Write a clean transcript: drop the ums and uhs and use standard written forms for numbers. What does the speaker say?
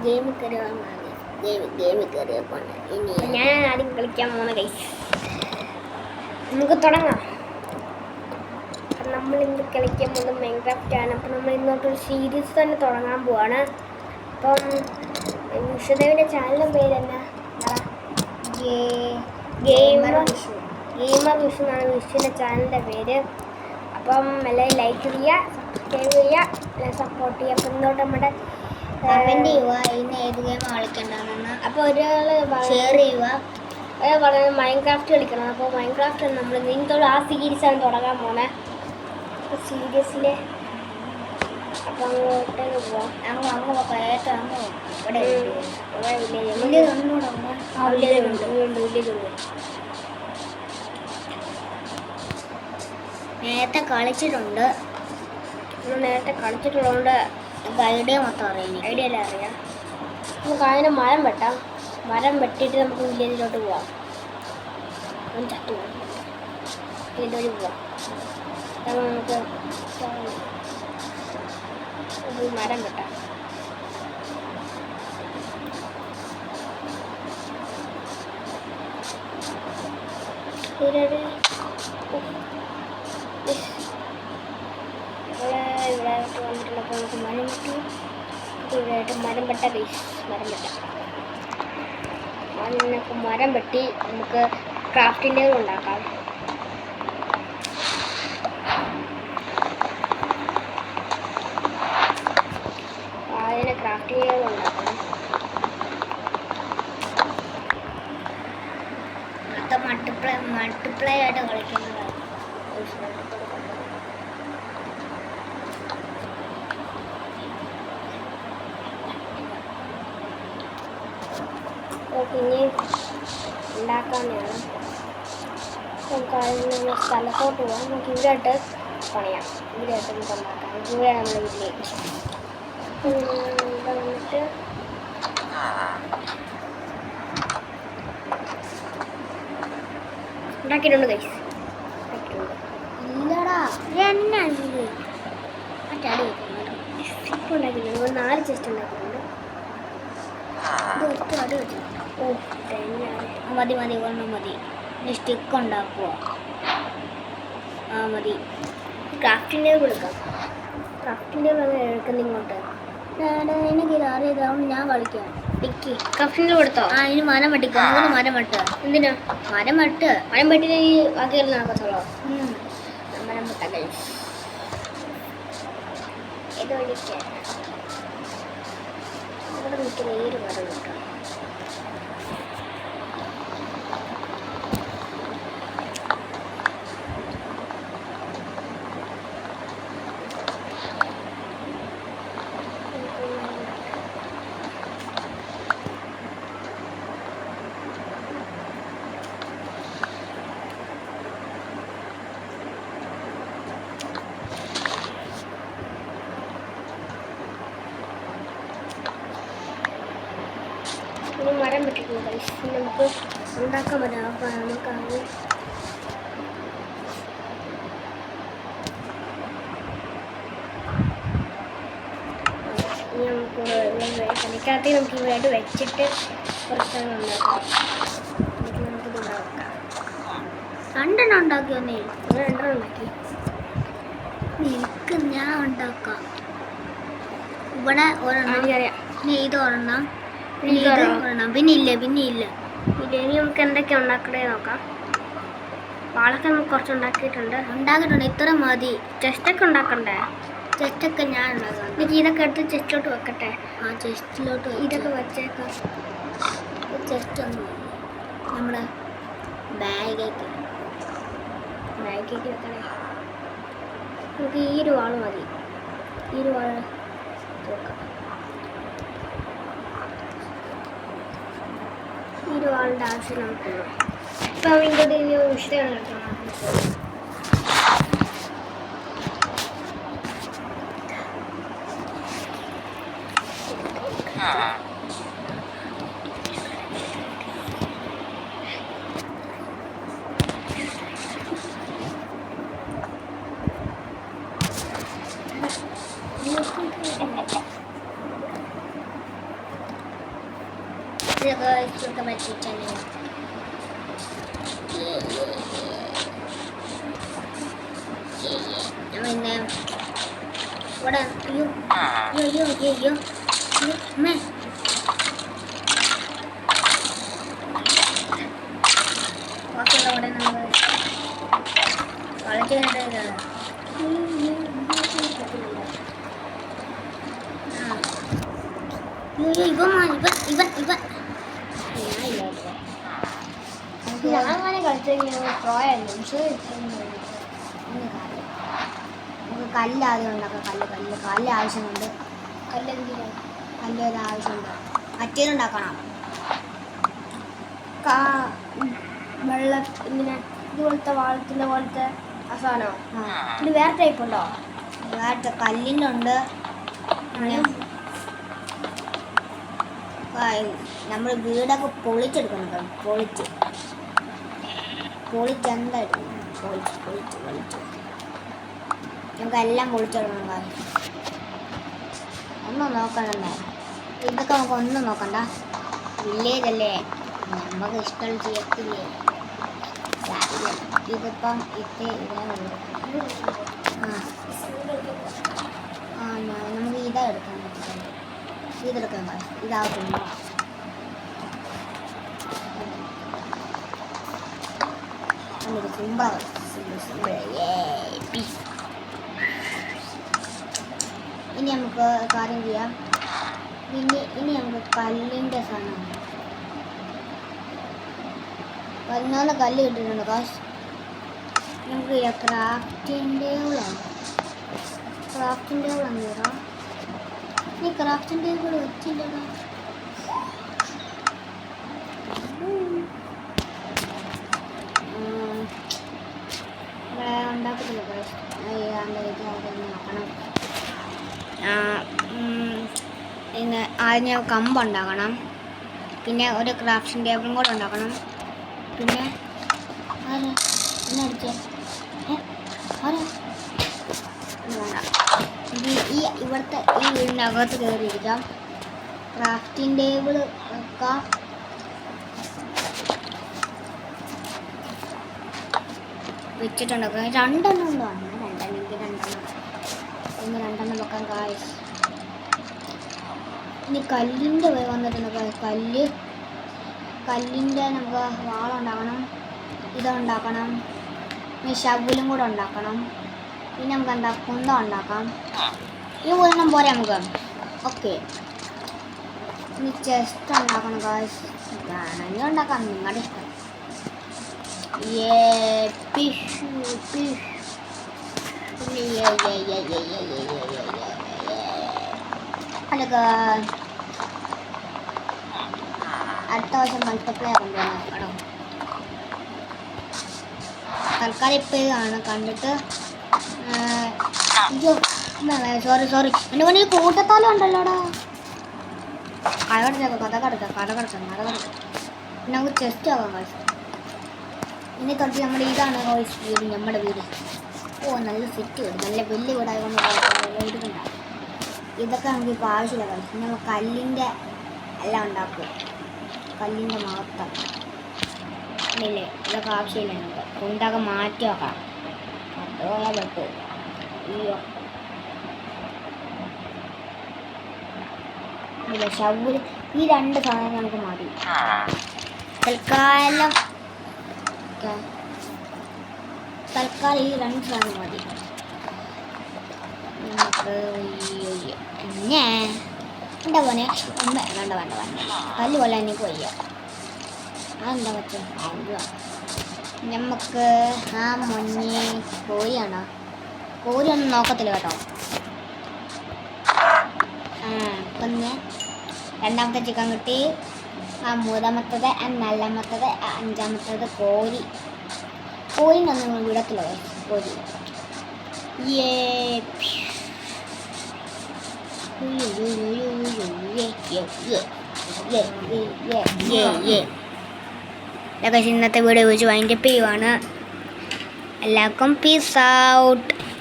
ഗെയിമിൽ കയറിയപ്പോണ് ഇനി ഞാൻ ആദ്യം കളിക്കാൻ പോകുന്ന ഗൈസ്. നമുക്ക് തുടങ്ങാം. നമ്മൾ ഇന്ന് കളിക്കാൻ പോകുന്നത് മൈൻക്രാഫ്റ്റ് ആണ്. അപ്പം നമ്മൾ ഇന്നോട്ടൊരു സീരീസ് തന്നെ തുടങ്ങാൻ പോവാണ്. അപ്പം വിഷുദേവിൻ്റെ ചാനലിൻ്റെ പേര് തന്നെ ഗെയിമർ വിഷു എന്നാണ് വിഷുവിൻ്റെ ചാനലിൻ്റെ പേര്. അപ്പം എല്ലാവരും ലൈക്ക് ചെയ്യുക, സബ്സ്ക്രൈബ് ചെയ്യുക, സപ്പോർട്ട് ചെയ്യുക. അപ്പം ഇന്നോട്ട് നമ്മുടെ കമൻറ്റ് ചെയ്യുക ഇന്ന് ഏത് ഗെയിം കളിക്കണ്ടെന്ന്. അപ്പോൾ ഒരാൾ ഷെയർ ചെയ്യുക. ഒരാൾ പറയുന്നത് മൈൻക്രാഫ്റ്റ് കളിക്കണം. അപ്പോൾ മൈൻക്രാഫ്റ്റ് നമ്മൾ നിങ്ങളോട് ആ സീരീസാണ് തുടങ്ങാൻ പോണേ. അപ്പോൾ സീരീസിൽ അപ്പോൾ അങ്ങോട്ടേക്ക് പോവാം. നേരത്തെ കളിച്ചിട്ടുണ്ട്. കളിച്ചിട്ടുള്ളതുകൊണ്ട് ഐഡിയ മൊത്തം അറിയാം. ഐഡിയ എല്ലാം അറിയാം. നമുക്ക് അതിന് മരം വെട്ടാം. മരം വെട്ടിയിട്ട് നമുക്ക് വില്ലേജിലോട്ട് പോവാം. ചത്തു പോവാം. ഇതുവഴി പോവാം. അപ്പോൾ നമുക്ക് മരം വെട്ടാം. ഇവിടെ വന്നിട്ടുള്ളപ്പോൾ നമുക്ക് മരം വെട്ടി ഇവിടെയായിട്ട് മരം വെട്ട ബേസ് മരം വെട്ടി നമുക്ക് ക്രാഫ്റ്റിൻ്റെ ഉണ്ടാക്കാം. അതിന് ക്രാഫ്റ്റിൻ്റെ ഉണ്ടാക്കണം. മൾട്ടിപ്ലൈ ആയിട്ട് കളിക്കുന്നതാണ്. ഇനി ഉണ്ടാക്കാമെന്നാണ്. നമുക്ക് അതിനുള്ള സ്ഥലത്തോട്ട് പോകാം. നമുക്ക് ഇവിടെയായിട്ട് പണിയാം. ഇവിടെയായിട്ട് നമുക്ക് ഉണ്ടാക്കാം. ഇവിടെയാണ് നമ്മുടെ വില്ലേജ്. ഇവിടെ വന്നിട്ട് ഉണ്ടാക്കിയിട്ടുണ്ട് ഗൈസ്. ഇല്ലടാ എന്നാ മറ്റടി ഇപ്പോൾ ഉണ്ടാക്കിയിട്ടുണ്ട്. 4 ചെസ്റ്റ് ഉണ്ടാക്കിയിട്ടുണ്ട്. അടി വെച്ചു. ഓ മതി ഒരെണ്ണം മതി. ഇനി സ്റ്റിക്ക് ഉണ്ടാക്കുക. മതി. ക്രാഫ്റ്റിൻ്റെ കൊടുക്കാം. ക്രാഫ്റ്റിൻ്റെ എടുക്കുന്ന ഇങ്ങോട്ട് എനിക്ക് അറിയാം. ഞാൻ കളിക്കാം. ടിക്കി ക്രാഫ്റ്റിൻ്റെ കൊടുത്തോ? ഇനി മരം വെട്ടിക്കാം. നമുക്ക് മരം വെട്ട്. എന്തിനാ മരം വെട്ട്? മരം വെട്ടിന് ബാക്കിയെല്ലാം നടക്കത്തുള്ളൂ. മരം വെട്ടാം. ഏത് വഴിക്ക് ഇവിടെ നിൽക്കുന്ന ഈ ഒരു മരം വെട്ടാം. ഇനി മരം വെട്ടിട്ടുണ്ട്. നമുക്ക് ഉണ്ടാക്കാൻ പറ്റാം. അപ്പോൾ നമുക്കത് ഇനി നമുക്ക് കളിക്കാത്ത നമുക്ക് ഇവിടെയായിട്ട് വെച്ചിട്ട് കുറച്ചെണ്ണം ഉണ്ടാക്കാം. നമുക്കിത് ഉണ്ടാക്കാം. 2 ഉണ്ടാക്കിയോ നീ? 2 ഉണ്ടാക്കി. നിനക്ക് ഞാൻ ഉണ്ടാക്കാം. ഇവിടെ ഒരെണ്ണം. എനിക്കറിയാം. നീ ഇത് ഒരെണ്ണം. പിന്നെ ഇല്ല ഇനി നമുക്ക് എന്തൊക്കെ ഉണ്ടാക്കണേ നോക്കാം. വാളൊക്കെ നമുക്ക് കുറച്ച് ഉണ്ടാക്കിയിട്ടുണ്ട്. ഇത്ര മതി. ചെസ്റ്റൊക്കെ ഉണ്ടാക്കണ്ടേ? ചെസ്റ്റൊക്കെ ഞാൻ ഉണ്ടാക്കാം. എനിക്ക് ഇതൊക്കെ എടുത്ത് ചെസ്റ്റിലോട്ട് വെക്കട്ടെ. ചെസ്റ്റിലോട്ട് ഇതൊക്കെ വെച്ചേക്കാം. ചെസ്റ്റ് ഒന്നും നമ്മുടെ ബാഗേക്ക് വെക്കണേ. നമുക്ക് ഈ ഒരു വാള് മതി. ഈ ഒരു വാള് നോക്കാം. ഈ ഒരു വാളിൻ്റെ ആവശ്യം നമുക്കുള്ളൂ. ഇപ്പം ഇങ്ങോട്ട് വിഷയമാണ് കേട്ടോ. ഇതൊക്കെ ചുരുക്ക പറ്റിച്ചല്ലേ. പിന്നെ ഇവിടെ അയ്യോ അയ്യോ അയ്യോ അയ്യോ അമ്മേ ബാക്കിയുള്ള ഇവിടെ നമ്മൾ കളിച്ചു കഴിഞ്ഞിട്ട് ഞാനങ്ങനെ കളിച്ചെങ്കിൽ പ്രോയായിരുന്നു. പക്ഷേ നമുക്ക് കല്ലാദ്യം ഉണ്ടാക്കാം. കല്ല് ആവശ്യമുണ്ട്. കല്ല് ആവശ്യമുണ്ട്. മറ്റേതുണ്ടാക്കണം. വെള്ള ഇങ്ങനെ ഇതുപോലത്തെ വാളത്തിൻ്റെ പോലത്തെ സാധനമോ? ആ ഇത് വേറെ ടൈപ്പ് ഉണ്ടോ? വേറെ കല്ലിൻ്റെ ഉണ്ട്. നമ്മൾ വീടൊക്കെ പൊളിച്ചെടുക്കണം. പൊളിച്ച് എന്തായിട്ട് പൊളിച്ച് നമുക്ക് എല്ലാം പൊളിച്ചെടുക്കണം. കാര്യം ഒന്നും നോക്കണ്ടേ. ഇതൊക്കെ നമുക്ക് ഒന്നും നോക്കണ്ട. വില്ലേജ് അല്ലേ, നമുക്ക് ഇഷ്ടമുള്ള ചെയ്യത്തില്ലേ. ഇതിപ്പം നമുക്ക് ഇതാ എടുക്കാൻ പറ്റില്ല. ഇതെടുക്കാൻ ഇതാവുന്നു. ഇനി നമുക്ക് കാര്യം ചെയ്യാം. ഇനി നമുക്ക് കല്ലിൻ്റെ സാധനമാണ്. 14 കല്ല് കിട്ടിയിട്ടുണ്ട് കാശ്. നമുക്ക് ക്രാഫ്റ്റിംഗ് ടേബിളാണ്. ഈ ക്രാഫ്റ്റിംഗ് ടേബിൾ വെച്ചില്ലടാ. ഉണ്ടാക്കത്തില്ല കാശ്. നോക്കണം. പിന്നെ ആദ്യം കമ്പ് ഉണ്ടാക്കണം. പിന്നെ ഒരു ക്രാഫ്റ്റിംഗ് ടേബിളും കൂടെ ഉണ്ടാക്കണം. പിന്നെ അടിച്ചേ ഈ ഇവിടുത്തെ ഈ വീടിനകത്ത് കയറിയിരിക്കാം. ക്രാഫ്റ്റിംഗ് ടേബിൾ വെക്കാം. വെച്ചിട്ടുണ്ടാക്കാം. 2 എണ്ണം ഉണ്ടോ? 2 എണ്ണം വെക്കാം കാശ്. ഇനി കല്ലിൻ്റെ വന്നിട്ടുണ്ട്. കല്ലിൻ്റെ നമുക്ക് വാളുണ്ടാക്കണം. ഇതുണ്ടാക്കണം. പിന്നെ ഷവലും കൂടെ ഉണ്ടാക്കണം. പിന്നെ നമുക്ക് എന്താ കുന്തം ഉണ്ടാക്കാം. ഈ ഒരെണ്ണം പോരെ നമുക്ക്. ഓക്കെ, ഇനി ചെസ്റ്റ് ഉണ്ടാക്കണം കാശ്. വേണമെങ്കിൽ ഉണ്ടാക്കാം, നിങ്ങളുടെ ഇഷ്ടം. അതൊക്കെ അടുത്ത വർഷം മൾട്ടിപ്ലയർ കൊണ്ടുവരണം കേട്ടോ. തൽക്കാലം ഇപ്പോൾ ഇതാണ് കണ്ടിട്ട്. സോറി എൻ്റെ മുന്നിൽ കൂട്ടത്താലും ഉണ്ടല്ലോടാ. കഥ കിടക്കാം. പിന്നെ നമുക്ക് ചെസ്റ്റ് ആവാം കാശ്. ഇനി തൊട്ട് നമ്മുടെ ഇതാണ് വീട്, നമ്മുടെ വീട്. നല്ല സെറ്റ് വീട്, നല്ല വലിയ വീടായതുകൊണ്ട് എടുക്കണ്ട. ഇതൊക്കെ നമുക്ക് ഇപ്പോൾ ആവശ്യമില്ല കാശ്. പിന്നെ നമ്മൾ കല്ലിൻ്റെ എല്ലാം ഉണ്ടാക്കും. കല്ലിൻ്റെ മഹത്വം ഇല്ലേ, ഇതൊക്കെ ആവശ്യമില്ല. നമുക്ക് കുണ്ടൊക്കെ മാറ്റി വെക്കാം. അതോളെ പെട്ടു. അയ്യോ ഇല്ല, ഷവല് ഈ 2 സാധനം നമുക്ക് മതി തൽക്കാലം. ഈ 2 സാധനം മതി നമുക്ക്. പിന്നെ എന്താ പോലെ വേണ്ട കല്ല് പോലെ എനിക്ക് വയ്യ. അതെന്താ പറ്റും. നമുക്ക് മൊഞ്ഞി കോഴിയാണോ? കോഴിയൊന്നും നോക്കത്തില്ല കേട്ടോ. പിന്നെ 2ാമത്തെ ചിക്കൻ കിട്ടി. 3ാമത്തത്, 4ാമത്തത്, 5ാമത്തത് കോഴിനൊന്നും വിടത്തില്ല കോഴി. ഇന്നത്തെ വീഡിയോ വെച്ച് വൈൻഡപ്പ് ചെയ്യുവാണ്. എല്ലാവർക്കും പീസ് ഔട്ട്.